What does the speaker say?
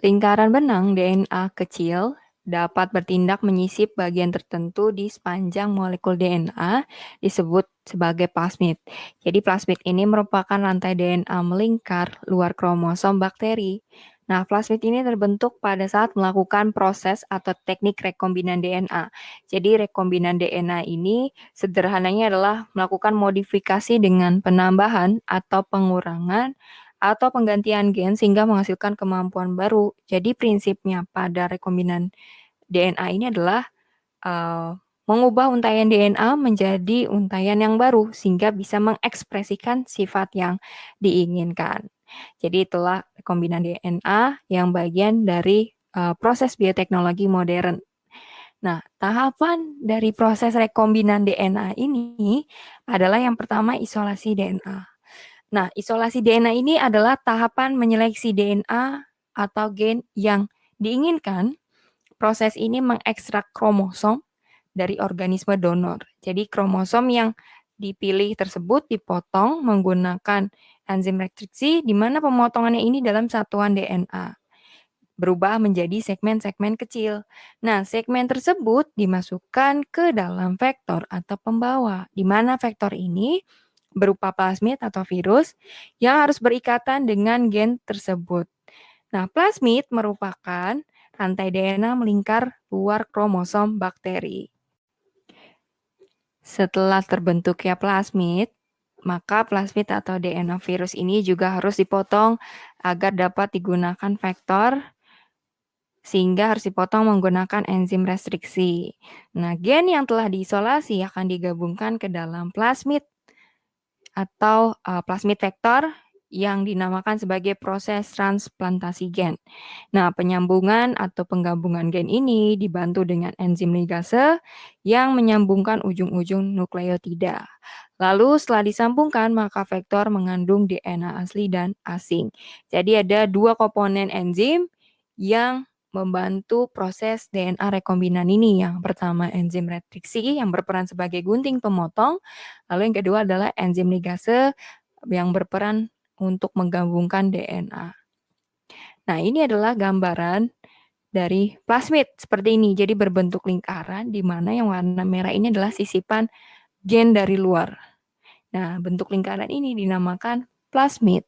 Lingkaran benang DNA kecil dapat bertindak menyisip bagian tertentu di sepanjang molekul DNA disebut sebagai plasmid. Jadi plasmid ini merupakan rantai DNA melingkar luar kromosom bakteri. Nah, plasmid ini terbentuk pada saat melakukan proses atau teknik rekombinan DNA. Jadi rekombinan DNA ini sederhananya adalah melakukan modifikasi dengan penambahan atau pengurangan atau penggantian gen sehingga menghasilkan kemampuan baru. Jadi prinsipnya pada rekombinan DNA ini adalah mengubah untaian DNA menjadi untaian yang baru sehingga bisa mengekspresikan sifat yang diinginkan. Jadi itulah rekombinan DNA yang bagian dari proses bioteknologi modern. Nah, tahapan dari proses rekombinan DNA ini adalah yang pertama isolasi DNA. Nah, isolasi DNA ini adalah tahapan menyeleksi DNA atau gen yang diinginkan. Proses ini mengekstrak kromosom dari organisme donor. Jadi kromosom yang dipilih tersebut dipotong menggunakan enzim restriksi di mana pemotongannya ini dalam satuan DNA berubah menjadi segmen-segmen kecil. Nah, segmen tersebut dimasukkan ke dalam vektor atau pembawa, di mana vektor ini berupa plasmid atau virus yang harus berikatan dengan gen tersebut. Nah, plasmid merupakan rantai DNA melingkar luar kromosom bakteri. Setelah terbentuknya plasmid, maka plasmid atau DNA virus ini juga harus dipotong agar dapat digunakan vektor sehingga harus dipotong menggunakan enzim restriksi. Nah, gen yang telah diisolasi akan digabungkan ke dalam plasmid atau plasmid vektor yang dinamakan sebagai proses transplantasi gen. Nah, penyambungan atau penggabungan gen ini dibantu dengan enzim ligase yang menyambungkan ujung-ujung nukleotida. Lalu setelah disambungkan, maka vektor mengandung DNA asli dan asing. Jadi ada dua komponen enzim yang membantu proses DNA rekombinan ini. Yang pertama enzim restriksi yang berperan sebagai gunting pemotong, lalu yang kedua adalah enzim ligase yang berperan untuk menggabungkan DNA. Nah, ini adalah gambaran dari plasmid seperti ini. Jadi berbentuk lingkaran di mana yang warna merah ini adalah sisipan gen dari luar. Nah, bentuk lingkaran ini dinamakan plasmid.